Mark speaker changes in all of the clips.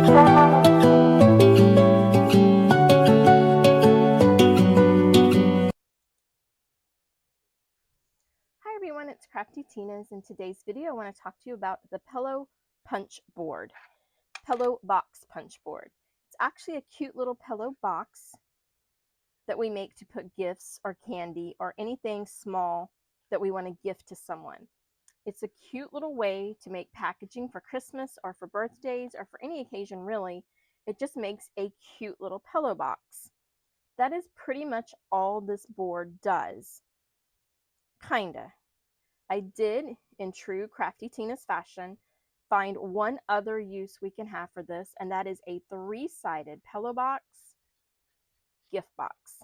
Speaker 1: Hi everyone, it's Crafty Tina's. In today's video, I want to talk to you about the pillow punch board, pillow box punch board. It's actually a cute little pillow box that we make to put gifts or candy or anything small that we want to gift to someone. It's a cute little way to make packaging for Christmas or for birthdays or for any occasion really. It just makes a cute little pillow box. That is pretty much all this board does. Kinda. I did, in true Crafty Tina's fashion, find one other use we can have for this, and that is a three-sided pillow box gift box.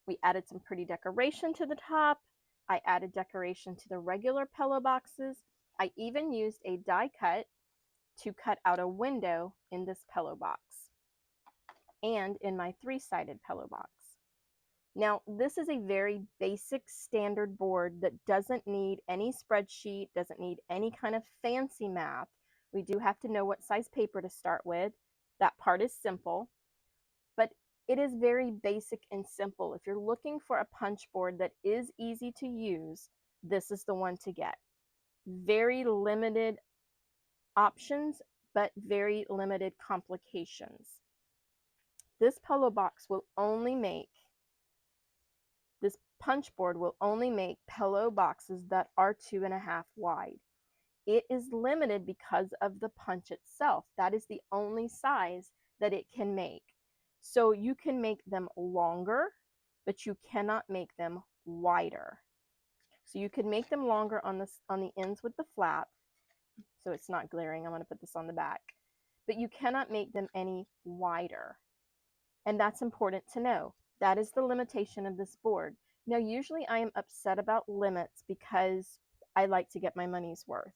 Speaker 1: We added some pretty decoration to the top. I added decoration to the regular pillow boxes. I even used a die cut to cut out a window in this pillow box and in my three-sided pillow box. Now, this is a very basic standard board that doesn't need any spreadsheet, doesn't need any kind of fancy math. We do have to know what size paper to start with. That part is simple, but it is very basic and simple. If you're looking for a punch board that is easy to use, this is the one to get. Very limited options, but very limited complications. This pillow box will only make This punch board will only make pillow boxes that are 2.5 wide. It is limited because of the punch itself. That is the only size that it can make. So you can make them longer, but you cannot make them wider. So you can make them longer on the ends with the flap, so it's not glaring. I'm going to put this on the back. But you cannot make them any wider. And that's important to know. That is the limitation of this board. Now, usually I am upset about limits because I like to get my money's worth.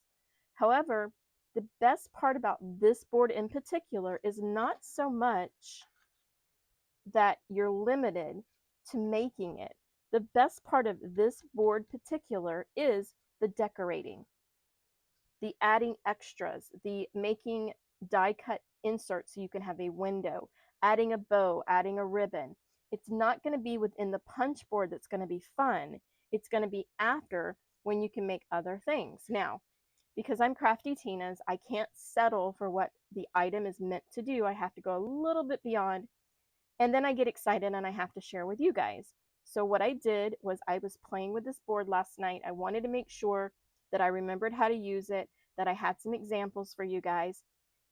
Speaker 1: However, the best part about this board in particular is not so much that you're limited to making it. The best part of this board particular is the decorating, the adding extras, the making die cut inserts so you can have a window, adding a bow, adding a ribbon. It's not going to be within the punch board that's going to be fun. It's going to be after, when you can make other things. Now, because I'm Crafty Tina's, I can't settle for what the item is meant to do. I have to go a little bit beyond, and then I get excited and I have to share with you guys. So what I did was I was playing with this board last night. I wanted to make sure that I remembered how to use it, that I had some examples for you guys.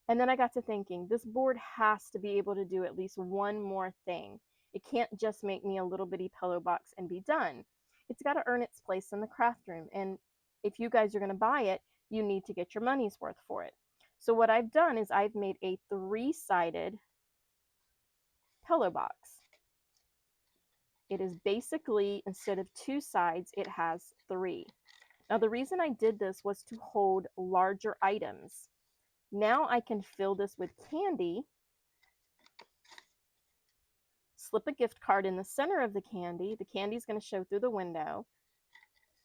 Speaker 1: And then I got to thinking, this board has to be able to do at least one more thing. It can't just make me a little bitty pillow box and be done. It's got to earn its place in the craft room. And if you guys are going to buy it, you need to get your money's worth for it. So what I've done is I've made a three-sided pillow box. It is basically, instead of two sides, it has three. Now, the reason I did this was to hold larger items. Now I can fill this with candy, slip a gift card in the center of the candy. The candy is going to show through the window.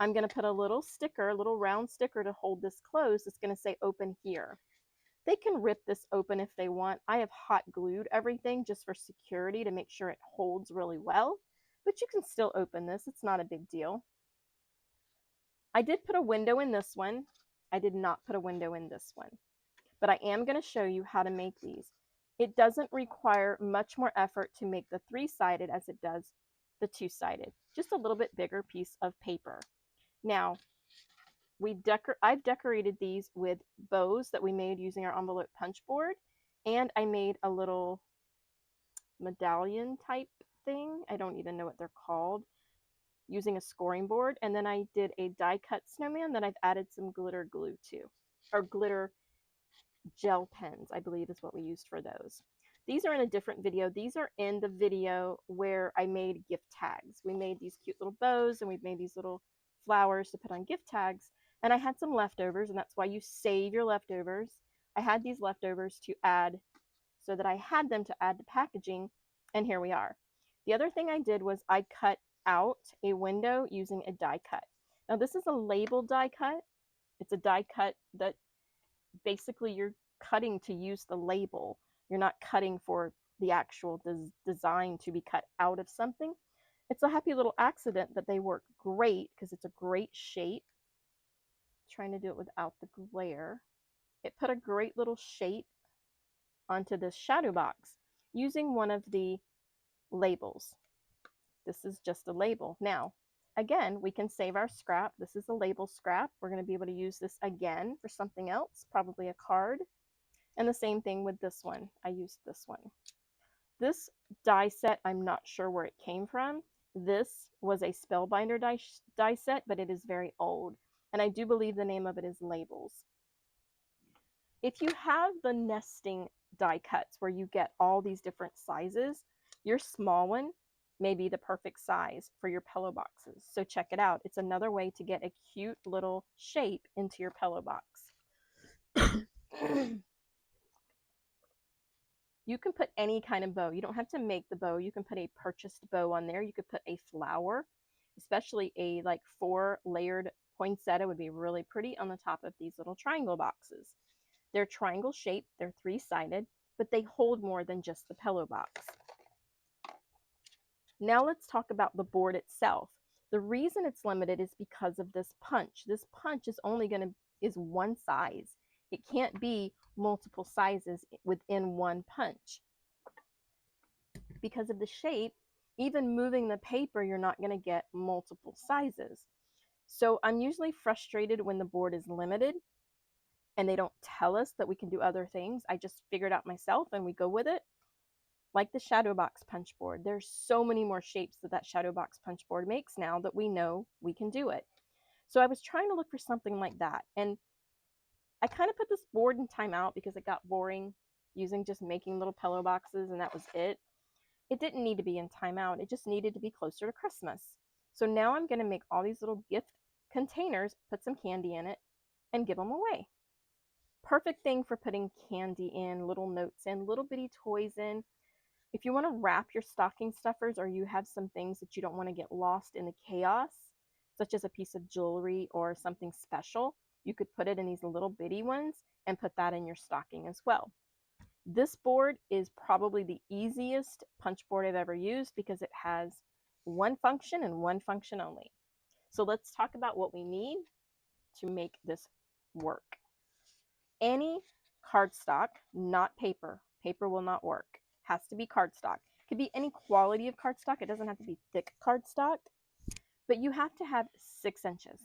Speaker 1: I'm going to put a little sticker, a little round sticker to hold this closed. It's going to say open here. They can rip this open if they want. I have hot glued everything just for security to make sure it holds really well, but you can still open this. It's not a big deal. I did put a window in this one. I did not put a window in this one, but I am going to show you how to make these. It doesn't require much more effort to make the three-sided as it does the two-sided, just a little bit bigger piece of paper. Now, I've decorated these with bows that we made using our envelope punch board, and I made a little medallion type thing. I don't even know what they're called, using a scoring board. And then I did a die cut snowman that I've added some glitter glue to, or glitter gel pens, I believe is what we used for those. These are in a different video. These are in the video where I made gift tags. We made these cute little bows and we've made these little flowers to put on gift tags. And I had some leftovers, and that's why you save your leftovers. I had these leftovers to add, so that I had them to add to packaging, and here we are. The other thing I did was I cut out a window using a die cut. Now this is a label die cut. It's a die cut that basically you're cutting to use the label. You're not cutting for the actual design to be cut out of something. It's a happy little accident that they work great because it's a great shape. Trying to do it without the glare. It put a great little shape onto this shadow box using one of the labels. This is just a label. Now, again, we can save our scrap. This is a label scrap. We're going to be able to use this again for something else, probably a card. And the same thing with this one. I used this one. This die set, I'm not sure where it came from. This was a Spellbinder die set, but it is very old. And I do believe the name of it is Labels. If you have the nesting die cuts where you get all these different sizes, your small one may be the perfect size for your pillow boxes. So check it out. It's another way to get a cute little shape into your pillow box. You can put any kind of bow. You don't have to make the bow. You can put a purchased bow on there. You could put a flower, especially a like 4-layered poinsettia would be really pretty on the top of these little triangle boxes. They're triangle shaped, they're 3-sided, but they hold more than just the pillow box. Now let's talk about the board itself. The reason it's limited is because of this punch. This punch is only is one size. It can't be multiple sizes within one punch. Because of the shape, even moving the paper, you're not going to get multiple sizes. So I'm usually frustrated when the board is limited and they don't tell us that we can do other things. I just figure it out myself and we go with it. Like the shadow box punch board, there's so many more shapes that shadow box punch board makes now that we know we can do it. So I was trying to look for something like that, and I kind of put this board in timeout because it got boring using just making little pillow boxes and that was it. It didn't need to be in timeout, it just needed to be closer to Christmas. So now I'm going to make all these little gift containers, put some candy in it, and give them away. Perfect thing for putting candy in, little notes in, little bitty toys in. If you want to wrap your stocking stuffers or you have some things that you don't want to get lost in the chaos, such as a piece of jewelry or something special, you could put it in these little bitty ones and put that in your stocking as well. This board is probably the easiest punch board I've ever used because it has one function and one function only. So let's talk about what we need to make this work. Any cardstock, not paper. Paper will not work. Has to be cardstock. It could be any quality of cardstock. It doesn't have to be thick cardstock, but you have to have 6 inches.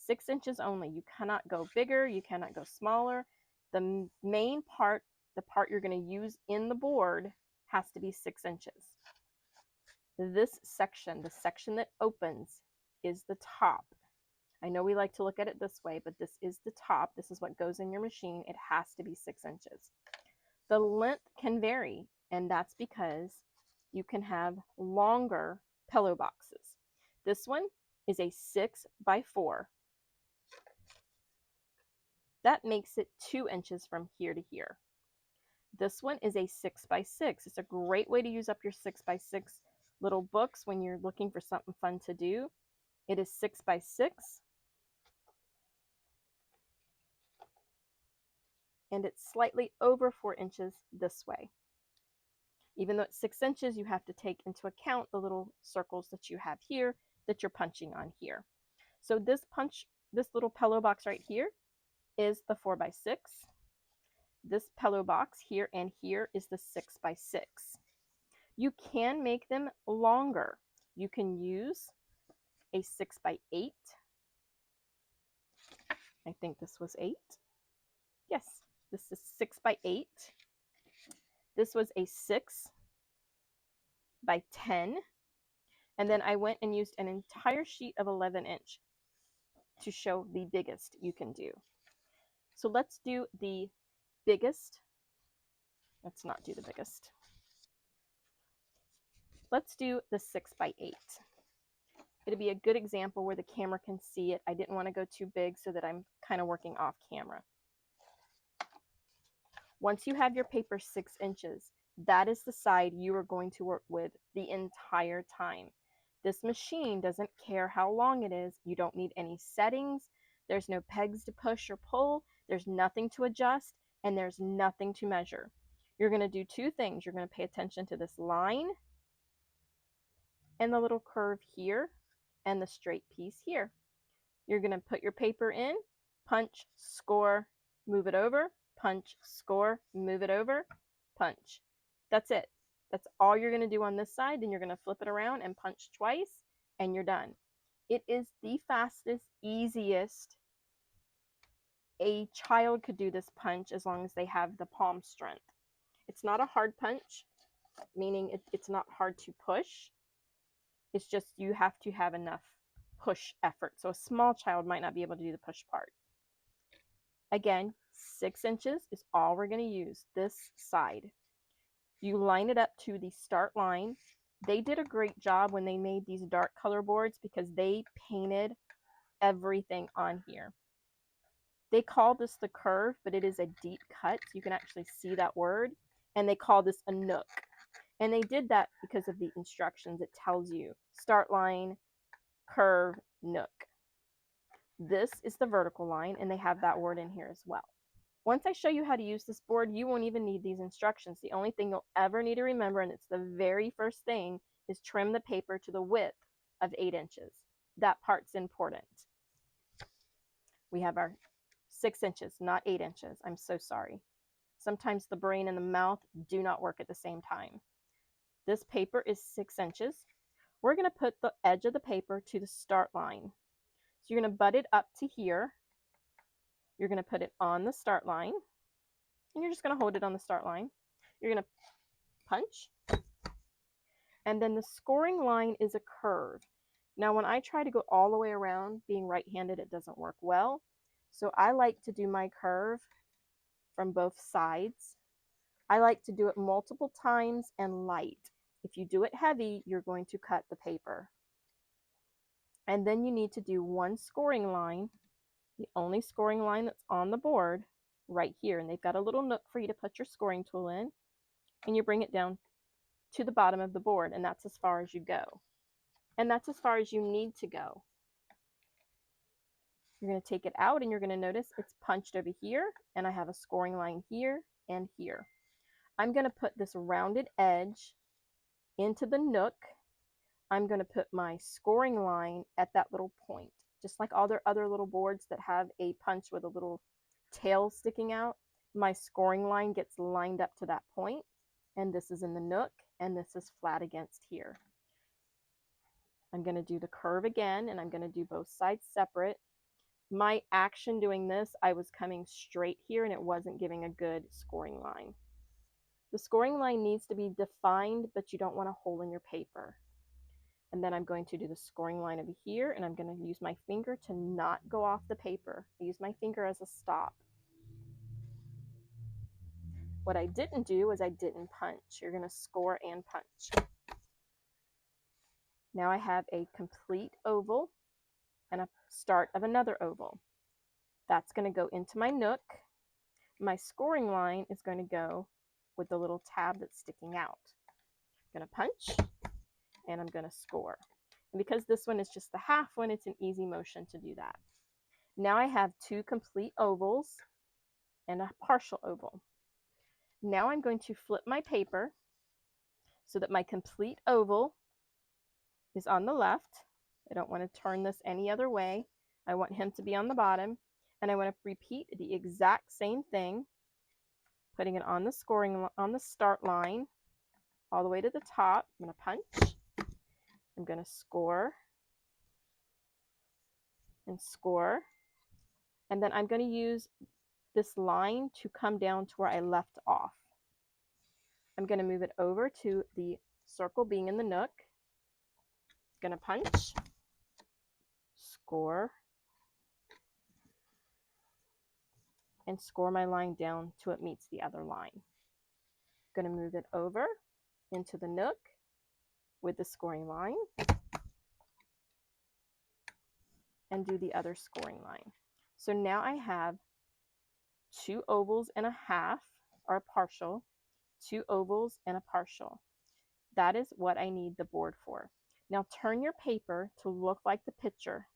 Speaker 1: 6 inches only. You cannot go bigger. You cannot go smaller. The main part, the part you're going to use in the board, has to be 6 inches. This section, the section that opens, is the top. I know we like to look at it this way, but this is the top. This is what goes in your machine. It has to be 6 inches. The length can vary, and that's because you can have longer pillow boxes. This one is a 6 by 4. That makes it 2 inches from here to here. This one is a 6 by 6. It's a great way to use up your 6 by 6 little books when you're looking for something fun to do. It is 6 by 6. And it's slightly over 4 inches this way. Even though it's 6 inches, you have to take into account the little circles that you have here that you're punching on here. So this little pillow box right here is the 4 by 6. This pillow box here and here is the 6 by 6. You can make them longer. You can use a 6 by 8. I think this was 8. Yes, this is 6 by 8. This was a 6 by 10. And then I went and used an entire sheet of 11-inch to show the biggest you can do. So let's do the biggest. Let's not do the biggest. Let's do the 6 by 8. It'll be a good example where the camera can see it. I didn't want to go too big so that I'm kind of working off camera. Once you have your paper 6 inches, that is the side you are going to work with the entire time. This machine doesn't care how long it is. You don't need any settings. There's no pegs to push or pull There's nothing to adjust and there's nothing to measure. You're going to do two things. You're going to pay attention to this line and the little curve here and the straight piece here. You're going to put your paper in, punch, score, move it over, punch, score, move it over, punch. That's it. That's all you're going to do on this side. Then you're going to flip it around and punch twice and you're done. It is the fastest, easiest. A child could do this punch as long as they have the palm strength. It's not a hard punch, meaning it's not hard to push. It's just you have to have enough push effort. So a small child might not be able to do the push part. Again, 6 inches is all we're going to use this side. You line it up to the start line. They did a great job when they made these dark color boards because they painted everything on here. They call this the curve, but it is a deep cut. You can actually see that word. And they call this a nook. And they did that because of the instructions. It tells you start line, curve, nook. This is the vertical line, and they have that word in here as well. Once I show you how to use this board, you won't even need these instructions. The only thing you'll ever need to remember, and it's the very first thing, is trim the paper to the width of 8 inches. That part's important. We have our 6 inches, not 8 inches. I'm so sorry. Sometimes the brain and the mouth do not work at the same time. This paper is 6 inches. We're going to put the edge of the paper to the start line. So you're going to butt it up to here. You're going to put it on the start line. And you're just going to hold it on the start line. You're going to punch. And then the scoring line is a curve. Now, when I try to go all the way around, being right-handed, it doesn't work well. So I like to do my curve from both sides. I like to do it multiple times and light. If you do it heavy, you're going to cut the paper. And then you need to do one scoring line, the only scoring line that's on the board, right here. And they've got a little nook for you to put your scoring tool in. And you bring it down to the bottom of the board, and that's as far as you go. And that's as far as you need to go. You're going to take it out, and you're going to notice it's punched over here, and I have a scoring line here and here. I'm going to put this rounded edge into the nook. I'm going to put my scoring line at that little point, just like all their other little boards that have a punch with a little tail sticking out. My scoring line gets lined up to that point, and this is in the nook, and this is flat against here. I'm going to do the curve again, and I'm going to do both sides separate. My action doing this, I was coming straight here, and it wasn't giving a good scoring line. The scoring line needs to be defined, but you don't want a hole in your paper. And then I'm going to do the scoring line over here, and I'm going to use my finger to not go off the paper. I use my finger as a stop. What I didn't do is I didn't punch. You're going to score and punch. Now I have a complete oval and a start of another oval. That's going to go into my nook. My scoring line is going to go with the little tab that's sticking out. I'm going to punch, and I'm going to score. And because this one is just the half one, it's an easy motion to do that. Now I have 2 complete ovals and a partial oval. Now I'm going to flip my paper so that my complete oval is on the left. I don't want to turn this any other way. I want him to be on the bottom, and I want to repeat the exact same thing, putting it on the start line all the way to the top. I'm going to punch. I'm going to score and score. And then I'm going to use this line to come down to where I left off. I'm going to move it over to the circle being in the nook. I'm going to punch, score, and score my line down till it meets the other line. I'm going to move it over into the nook with the scoring line and do the other scoring line. So now I have 2 ovals and a half, or a partial, 2 ovals and a partial. That is what I need the board for. Now turn your paper to look like the picture.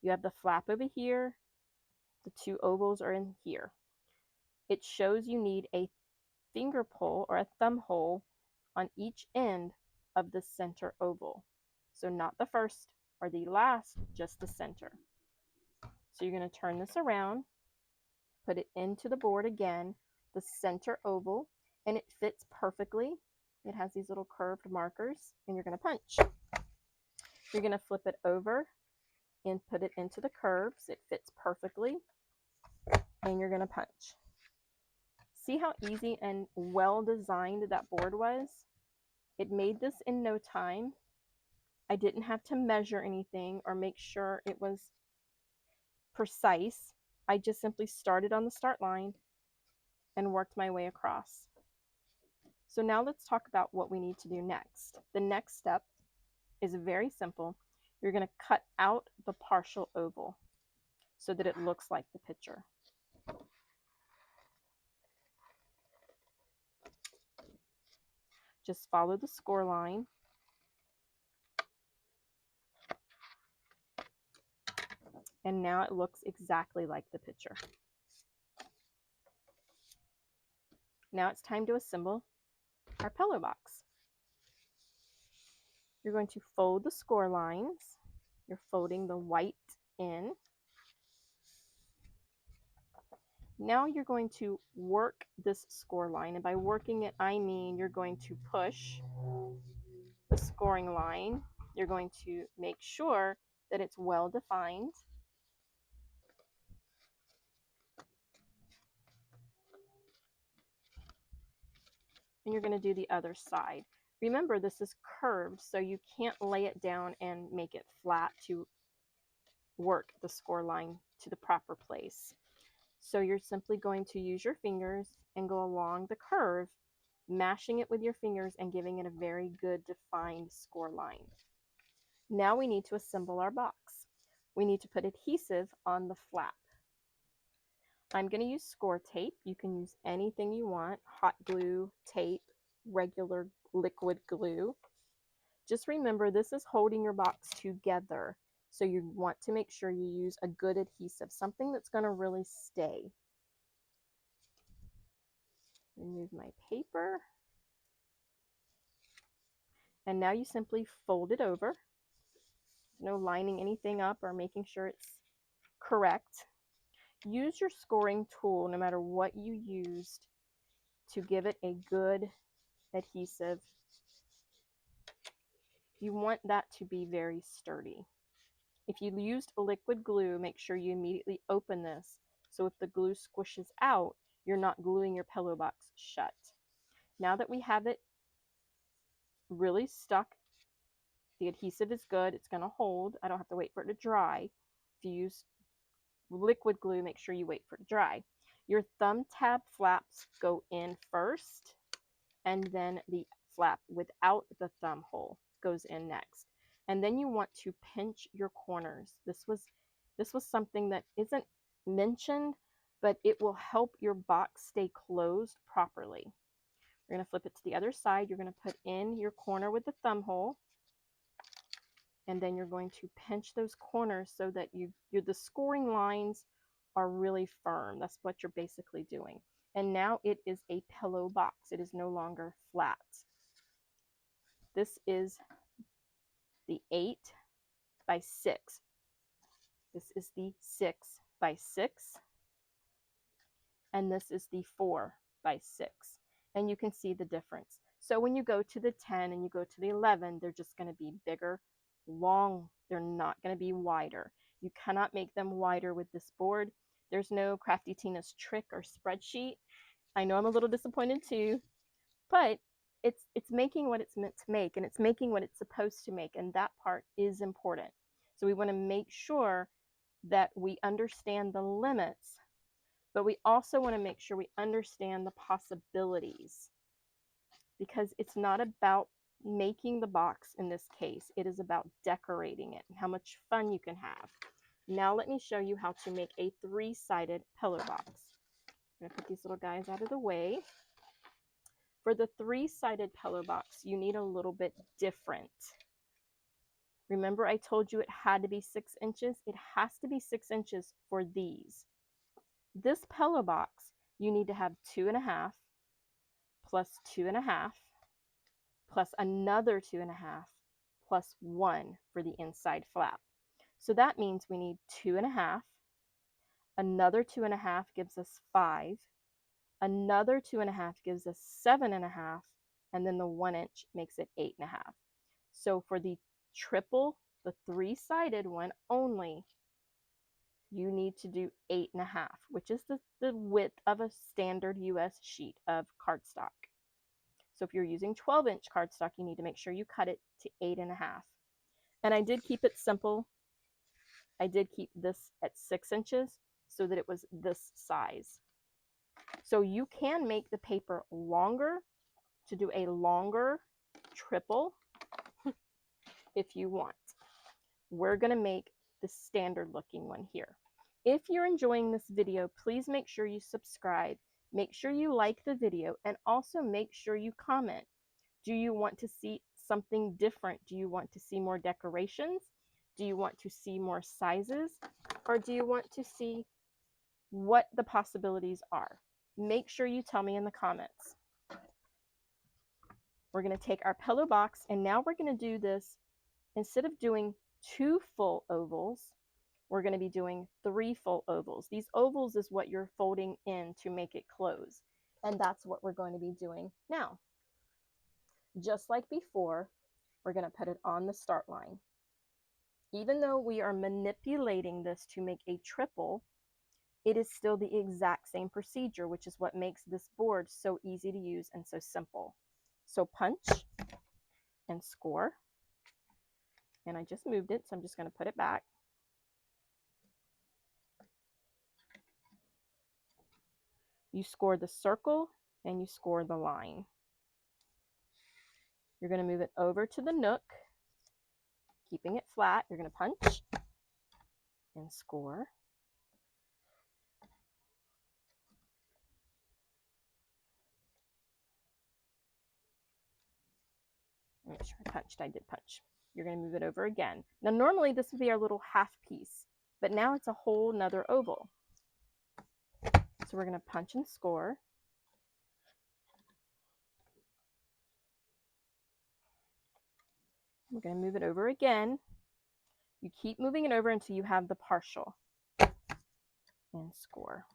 Speaker 1: You have the flap over here, The two ovals are in here. It shows you need a finger pull or a thumb hole on each end of the center oval. So not the first or the last, just the center. So you're going to turn this around, put it into the board again, the center oval, and it fits perfectly. It has these little curved markers, and you're going to punch. You're going to flip it over and put it into the curves. It fits perfectly, and you're going to punch. See how easy and well designed that board was? It made this in no time. I didn't have to measure anything or make sure it was precise. I just simply started on the start line and worked my way across. So now let's talk about what we need to do next. The next step is very simple. You're going to cut out the partial oval so that it looks like the picture. Just follow the score line. And now it looks exactly like the picture. Now it's time to assemble our pillow box. You're going to fold the score lines. You're folding the white in. Now you're going to work this score line, and by working it, I mean you're going to push the scoring line. You're going to make sure that it's well defined. And you're going to do the other side. Remember, this is curved, so you can't lay it down and make it flat to work the score line to the proper place. So you're simply going to use your fingers and go along the curve, mashing it with your fingers and giving it a very good defined score line. Now we need to assemble our box. We need to put adhesive on the flap. I'm going to use score tape. You can use anything you want, hot glue, tape, regular liquid glue. Just remember, this is holding your box together. So you want to make sure you use a good adhesive, something that's going to really stay. Remove my paper. And now you simply fold it over. No lining anything up or making sure it's correct. Use your scoring tool, no matter what you used, to give it a good adhesive. You want that to be very sturdy. If you used liquid glue, make sure you immediately open this, so if the glue squishes out, you're not gluing your pillow box shut. Now that we have it really stuck, the adhesive is good, it's going to hold. I don't have to wait for it to dry. If you use liquid glue, make sure you wait for it to dry. Your thumb tab flaps go in first, and then the flap without the thumb hole goes in next. And then you want to pinch your corners. This was something that isn't mentioned, but it will help your box stay closed properly. You're going to flip it to the other side. You're going to put in your corner with the thumb hole, and then you're going to pinch those corners so that the scoring lines are really firm. That's what you're basically doing. And now it is a pillow box. It is no longer flat. This is the 8 by 6. This is the 6 by 6. And this is the 4 by 6. And you can see the difference. So when you go to the 10 and you go to the 11, they're just going to be bigger, long. They're not going to be wider. You cannot make them wider with this board. There's no Crafty Tina's trick or spreadsheet. I know I'm a little disappointed too, but it's making what it's meant to make, and it's making what it's supposed to make, and that part is important. So we want to make sure that we understand the limits, but we also want to make sure we understand the possibilities, because it's not about making the box in this case. It is about decorating it and how much fun you can have. Now let me show you how to make a 3-sided pillow box. I'm going to put these little guys out of the way. For the 3-sided pillow box, you need a little bit different. Remember I told you it had to be 6 inches? It has to be 6 inches for these. This pillow box, you need to have 2.5 plus 2.5 plus another 2.5 plus 1 for the inside flap. So that means we need 2.5, another 2.5 gives us 5, another 2.5 gives us 7.5, and then the 1 inch makes it 8.5. So for the triple, the 3-sided one only, you need to do 8.5, which is the width of a standard US sheet of cardstock. So if you're using 12-inch cardstock, you need to make sure you cut it to 8.5. And I did keep it simple. I did keep this at 6 inches so that it was this size. So you can make the paper longer to do a longer triple if you want. We're going to make the standard looking one here. If you're enjoying this video, please make sure you subscribe, make sure you like the video, and also make sure you comment. Do you want to see something different? Do you want to see more decorations? Do you want to see more sizes? Or do you want to see what the possibilities are? Make sure you tell me in the comments. We're going to take our pillow box, and now we're going to do this. Instead of doing 2 full ovals, we're going to be doing 3 full ovals. These ovals is what you're folding in to make it close. And that's what we're going to be doing now. Just like before, we're going to put it on the start line. Even though we are manipulating this to make a triple, it is still the exact same procedure, which is what makes this board so easy to use and so simple. So punch and score. And I just moved it, so I'm just going to put it back. You score the circle and you score the line. You're going to move it over to the nook, keeping it flat. You're going to punch and score. Make sure I punched. I did punch. You're going to move it over again. Now normally this would be our little half piece, but now it's a whole nother oval. So we're going to punch and score. We're going to move it over again. You keep moving it over until you have the partial and score.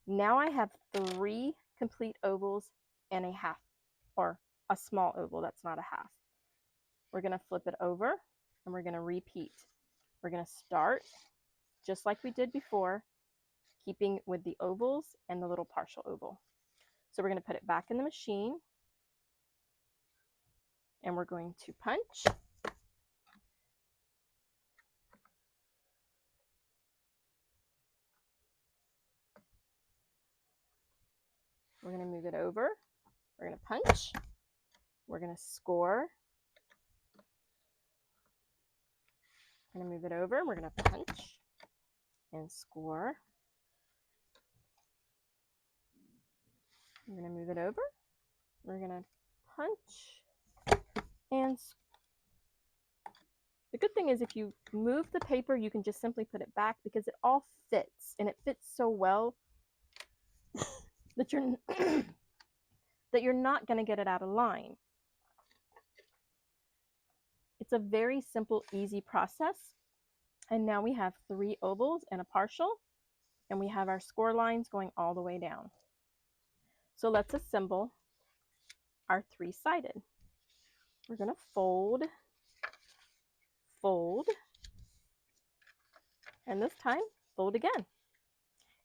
Speaker 1: Now I have 3 complete ovals and a half, or a small oval that's not a half. We're going to flip it over and we're going to repeat. We're going to start just like we did before, keeping with the ovals and the little partial oval. So we're going to put it back in the machine and we're going to punch. We're going to move it over. We're going to punch. We're going to score. We're going to move it over. We're going to punch and score. We're going to move it over. We're going to punch and score. The good thing is if you move the paper, you can just simply put it back because it all fits, and it fits so well that you're that you're not going to get it out of line. It's a very simple, easy process. And now we have 3 ovals and a partial, and we have our score lines going all the way down. So let's assemble our 3-sided. We're going to fold, fold, and this time fold again.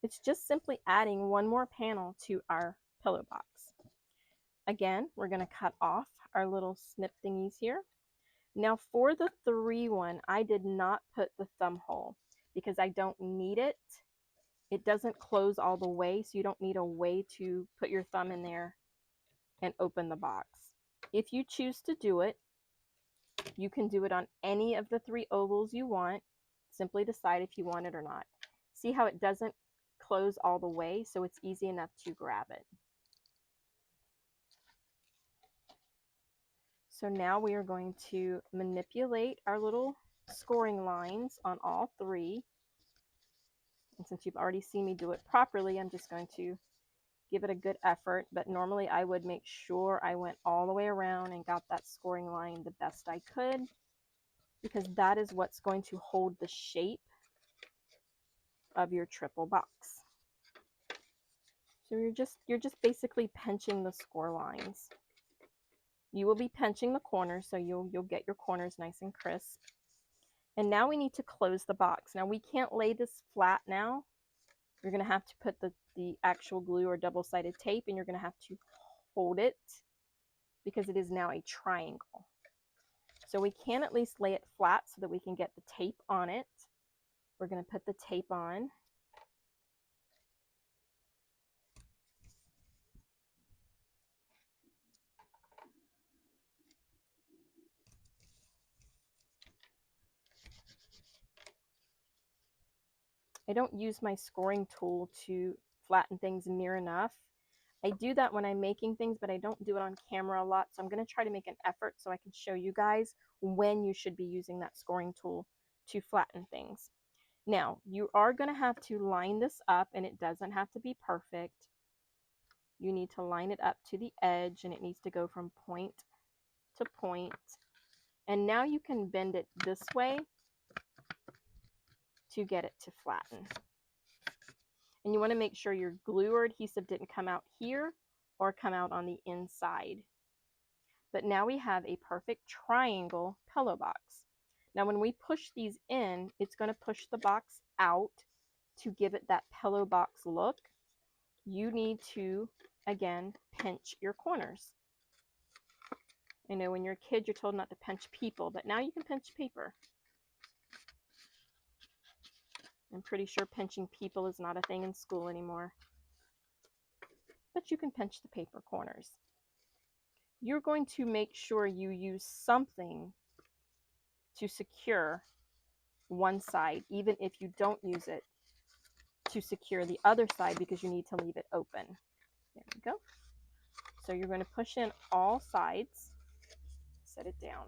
Speaker 1: It's just simply adding one more panel to our pillow box. Again, we're going to cut off our little snip thingies here. Now for the 3 one, I did not put the thumb hole because I don't need it. It doesn't close all the way, so you don't need a way to put your thumb in there and open the box. If you choose to do it, you can do it on any of the 3 ovals you want. Simply decide if you want it or not. See how it doesn't close all the way, so it's easy enough to grab it. So now we are going to manipulate our little scoring lines on all 3. And since you've already seen me do it properly, I'm just going to give it a good effort. But normally I would make sure I went all the way around and got that scoring line the best I could, because that is what's going to hold the shape of your triple box. So you're just basically pinching the score lines. You will be pinching the corners, so you'll get your corners nice and crisp. And now we need to close the box. Now we can't lay this flat now. You're going to have to put the actual glue or double-sided tape, and you're going to have to hold it because it is now a triangle. So we can at least lay it flat so that we can get the tape on it. We're going to put the tape on. I don't use my scoring tool to flatten things near enough. I do that when I'm making things, but I don't do it on camera a lot. So I'm going to try to make an effort so I can show you guys when you should be using that scoring tool to flatten things. Now, you are going to have to line this up, and it doesn't have to be perfect. You need to line it up to the edge, and it needs to go from point to point. And now you can bend it this way to get it to flatten. And you want to make sure your glue or adhesive didn't come out here or come out on the inside. But now we have a perfect triangle pillow box. Now when we push these in, it's going to push the box out to give it that pillow box look. You need to, again, pinch your corners. I know when you're a kid, you're told not to pinch people, but now you can pinch paper. I'm pretty sure pinching people is not a thing in school anymore. But you can pinch the paper corners. You're going to make sure you use something to secure one side, even if you don't use it to secure the other side, because you need to leave it open. There we go. So you're going to push in all sides, set it down.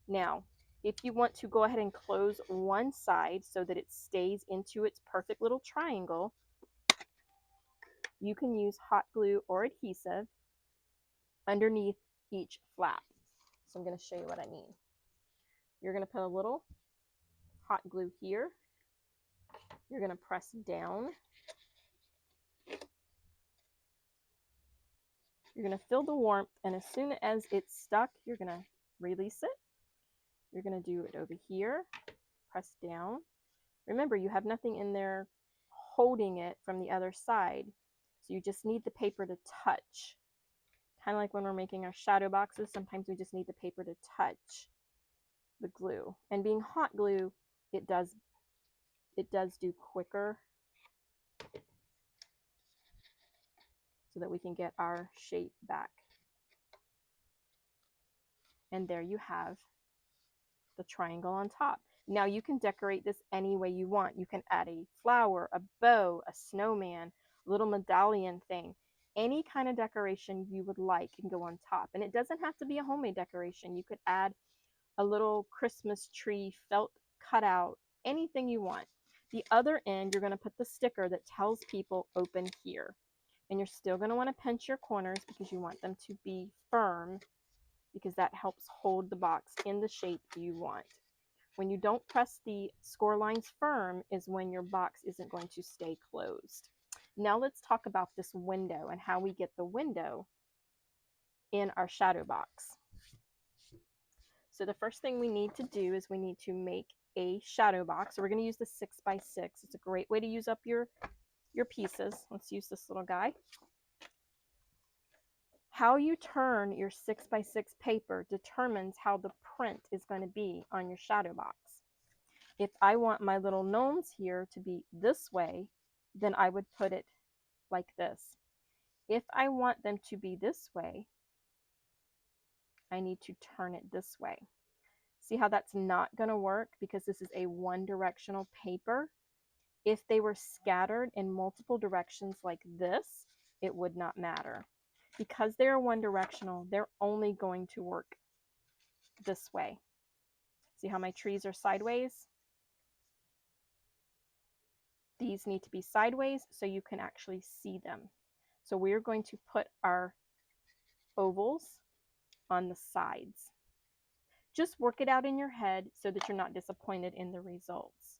Speaker 1: Now, if you want to go ahead and close one side so that it stays into its perfect little triangle, you can use hot glue or adhesive underneath each flap. So I'm going to show you what I mean. You're going to put a little hot glue here. You're going to press down. You're going to feel the warmth, and as soon as it's stuck, you're going to release it. You're going to do it over here, press down. Remember, you have nothing in there holding it from the other side, so you just need the paper to touch. Kind of like when we're making our shadow boxes, sometimes we just need the paper to touch the glue. And being hot glue, it does do quicker, so that we can get our shape back. And there you have the triangle on top. Now you can decorate this any way you want. You can add a flower, a bow, a snowman, little medallion thing. Any kind of decoration you would like can go on top. And it doesn't have to be a homemade decoration. You could add a little Christmas tree felt cutout, anything you want. The other end, you're going to put the sticker that tells people open here. And you're still going to want to pinch your corners because you want them to be firm, because that helps hold the box in the shape you want. When you don't press the score lines firm is when your box isn't going to stay closed. Now let's talk about this window and how we get the window in our shadow box. So the first thing we need to do is we need to make a shadow box. So we're going to use the 6x6. It's a great way to use up your pieces. Let's use this little guy. How you turn your 6x6 paper determines how the print is going to be on your shadow box. If I want my little gnomes here to be this way, then I would put it like this. If I want them to be this way, I need to turn it this way. See how that's not going to work because this is a one-directional paper? If they were scattered in multiple directions like this, it would not matter. Because they are one-directional, they're only going to work this way. See how my trees are sideways? these need to be sideways so you can actually see them. So we're going to put our ovals on the sides. Just work it out in your head so that you're not disappointed in the results.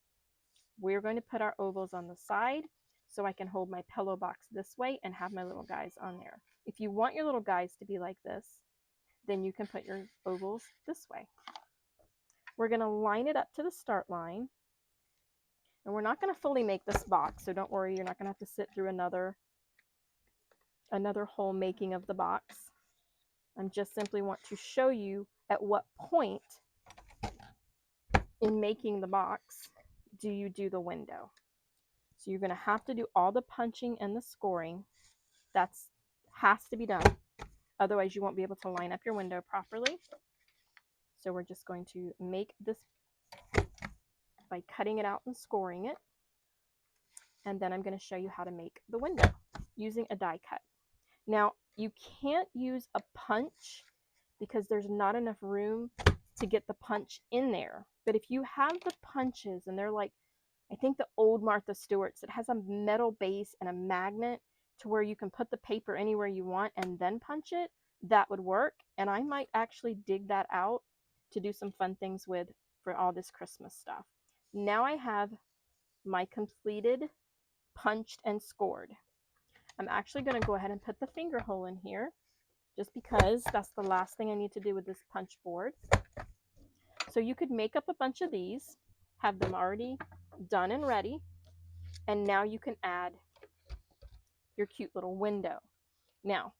Speaker 1: We're going to put our ovals on the side so I can hold my pillow box this way and have my little guys on there. If you want your little guys to be like this, then you can put your ovals this way. We're going to line it up to the start line. And we're not going to fully make this box, so don't worry, you're not going to have to sit through another whole making of the box. I just simply want to show you at what point in making the box do you do the window. So you're going to have to do all the punching and the scoring. That has to be done. Otherwise, you won't be able to line up your window properly. So we're just going to make this by cutting it out and scoring it. And then I'm going to show you how to make the window using a die cut. Now, you can't use a punch because there's not enough room to get the punch in there. But if you have the punches, and they're like, I think the old Martha Stewart's, it has a metal base and a magnet to where you can put the paper anywhere you want and then punch it, that would work. And I might actually dig that out to do some fun things with for all this Christmas stuff. Now I have my completed punched and scored. I'm actually going to go ahead and put the finger hole in here just because that's the last thing I need to do with this punch board. So you could make up a bunch of these, have them already done and ready, and now you can add your cute little window. Now,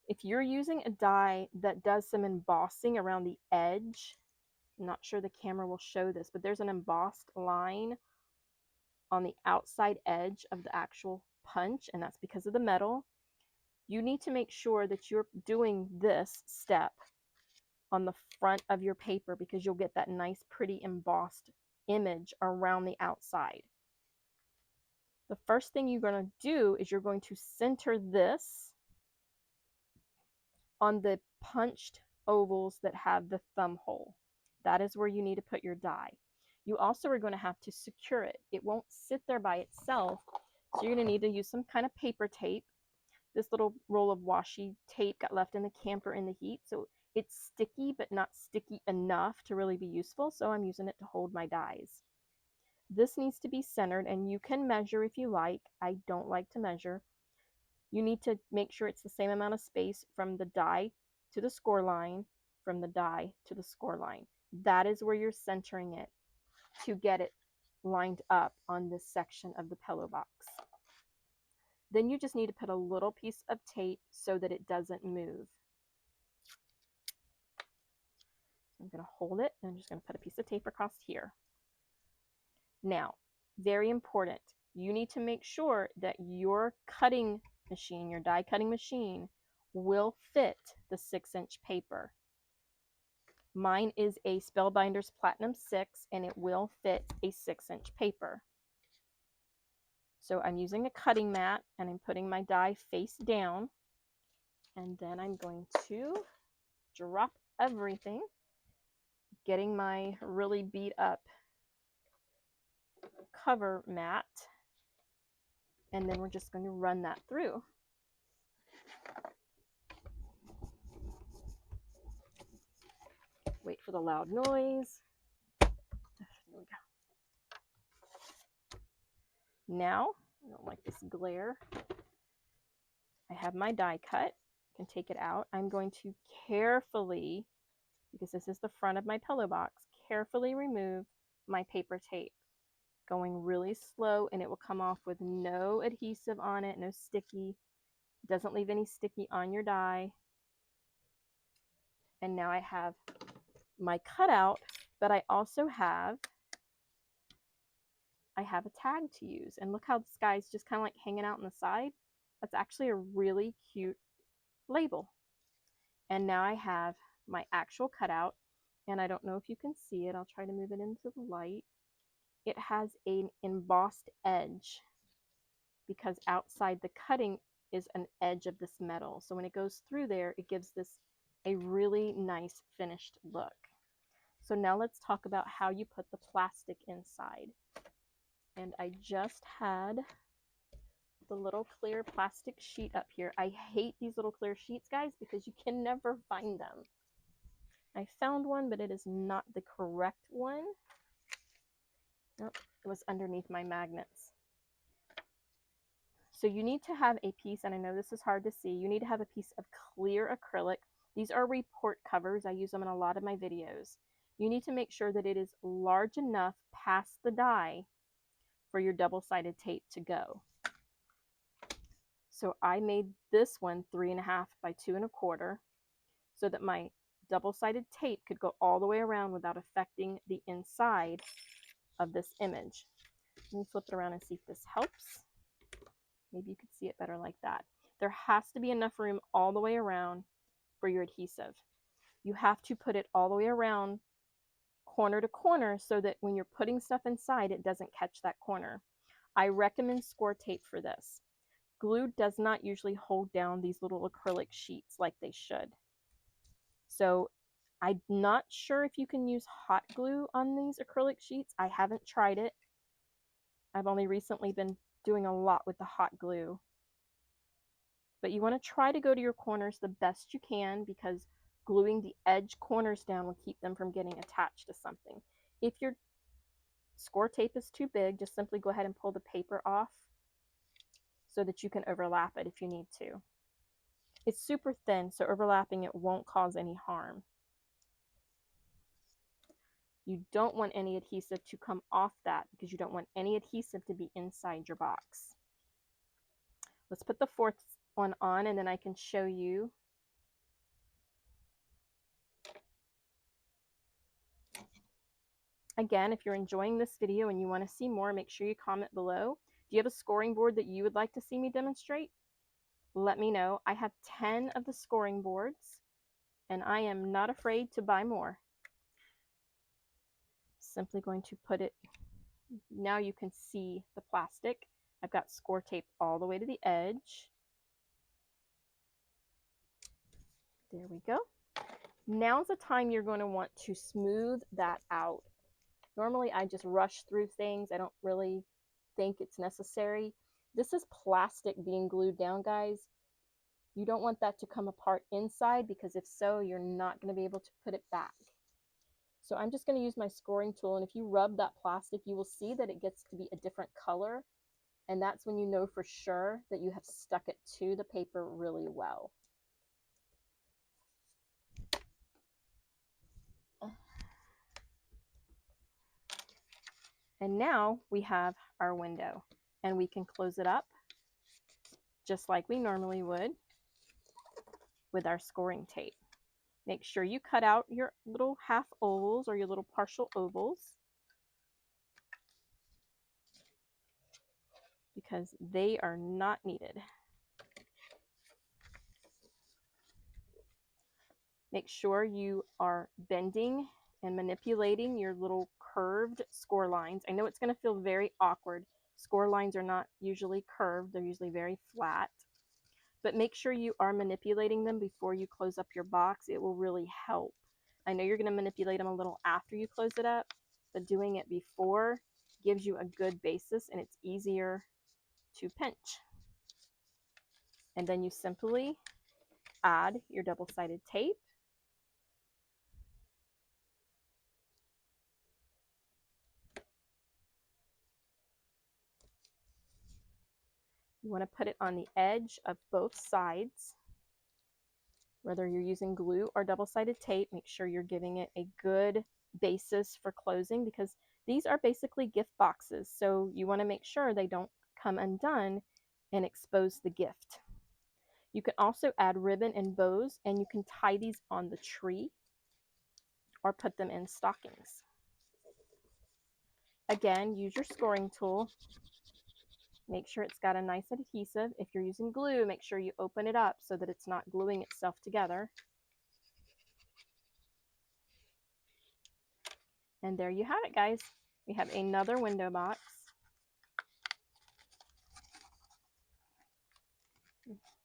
Speaker 1: if you're using a die that does some embossing around the edge, I'm not sure the camera will show this, but there's an embossed line on the outside edge of the actual punch, and that's because of the metal. You need to make sure that you're doing this step on the front of your paper because you'll get that nice, pretty embossed image around the outside. The first thing you're going to do is you're going to center this on the punched ovals that have the thumb hole. That is where you need to put your die. You also are going to have to secure it. It won't sit there by itself, so you're going to need to use some kind of paper tape. This little roll of washi tape got left in the camper in the heat, so it's sticky but not sticky enough to really be useful, so I'm using it to hold my dies. This needs to be centered, and you can measure if you like. I don't like to measure. You need to make sure it's the same amount of space from the die to the score line, from the die to the score line. That is where you're centering it to get it lined up on this section of the pillow box. Then you just need to put a little piece of tape so that it doesn't move. I'm going to hold it, and I'm just going to put a piece of tape across here. Now, very important, you need to make sure that your cutting machine, your die cutting machine, will fit the 6-inch paper. Mine is a Spellbinders Platinum 6, and it will fit a 6-inch paper. So I'm using a cutting mat, and I'm putting my die face down, and then I'm going to drop everything, getting my really beat up cover mat, and then we're just going to run that through. Wait for the loud noise. There we go. Now, I don't like this glare. I have my die cut. I can take it out. I'm going to carefully, because this is the front of my pillow box, carefully remove my paper tape. Going really slow, and it will come off with no adhesive on it, no sticky. It doesn't leave any sticky on your die. And now I have my cutout, but I also have a tag to use. And look how this guy's just kind of like hanging out on the side. That's actually a really cute label. And now I have my actual cutout, and I don't know if you can see it. I'll try to move it into the light. It has an embossed edge because outside the cutting is an edge of this metal. So when it goes through there, it gives this a really nice finished look. So now let's talk about how you put the plastic inside. And I just had the little clear plastic sheet up here. I hate these little clear sheets, guys, because you can never find them. I found one, but it is not the correct one. Nope, it was underneath my magnets. So you need to have a piece, and I know this is hard to see, you need to have a piece of clear acrylic. These are report covers. I use them in a lot of my videos. You need to make sure that it is large enough past the die for your double-sided tape to go. So I made this one 3.5 by 2.25 so that my double-sided tape could go all the way around without affecting the inside of this image. Let me flip it around and see if this helps. Maybe you could see it better like that. There has to be enough room all the way around for your adhesive. You have to put it all the way around corner to corner so that when you're putting stuff inside, it doesn't catch that corner. I recommend score tape for this. Glue does not usually hold down these little acrylic sheets like they should. So I'm not sure if you can use hot glue on these acrylic sheets. I haven't tried it. I've only recently been doing a lot with the hot glue. But you want to try to go to your corners the best you can, because gluing the edge corners down will keep them from getting attached to something. If your score tape is too big, just simply go ahead and pull the paper off so that you can overlap it if you need to. It's super thin, so overlapping it won't cause any harm. You don't want any adhesive to come off that because you don't want any adhesive to be inside your box. Let's put the fourth one on and then I can show you. Again, if you're enjoying this video and you want to see more, make sure you comment below. Do you have a scoring board that you would like to see me demonstrate? Let me know. I have 10 of the scoring boards and I am not afraid to buy more. Simply going to put it, now you can see the plastic. I've got score tape all the way to the edge. There we go. Now's the time you're going to want to smooth that out. Normally I just rush through things. I don't really think it's necessary. This is plastic being glued down, guys. You don't want that to come apart inside, because if so, you're not going to be able to put it back. So I'm just going to use my scoring tool, and if you rub that plastic, you will see that it gets to be a different color, and that's when you know for sure that you have stuck it to the paper really well. And now we have our window, and we can close it up just like we normally would with our scoring tape. Make sure you cut out your little half ovals or your little partial ovals, because they are not needed. Make sure you are bending and manipulating your little curved score lines. I know it's going to feel very awkward. Score lines are not usually curved, they're usually very flat. But make sure you are manipulating them before you close up your box. It will really help. I know you're going to manipulate them a little after you close it up, but doing it before gives you a good basis and it's easier to pinch. And then you simply add your double-sided tape. You want to put it on the edge of both sides. Whether you're using glue or double-sided tape, make sure you're giving it a good basis for closing, because these are basically gift boxes. So you want to make sure they don't come undone and expose the gift. You can also add ribbon and bows, and you can tie these on the tree or put them in stockings. Again, use your scoring tool. Make sure it's got a nice adhesive. If you're using glue, make sure you open it up so that it's not gluing itself together. And there you have it, guys. We have another window box.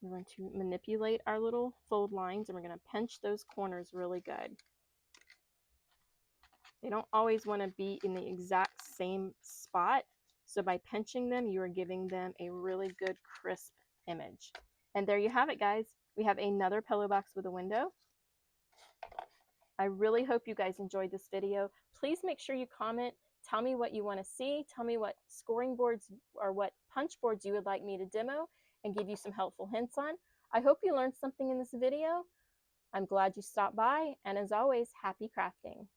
Speaker 1: We're going to manipulate our little fold lines, and we're going to pinch those corners really good. They don't always want to be in the exact same spot, So by pinching them, you are giving them a really good crisp image. And there you have it, guys. We have another pillow box with a window. I really hope you guys enjoyed this video. Please make sure you comment. Tell me what you want to see. Tell me what scoring boards or what punch boards you would like me to demo and give you some helpful hints on. I hope you learned something in this video. I'm glad you stopped by, and as always, happy crafting.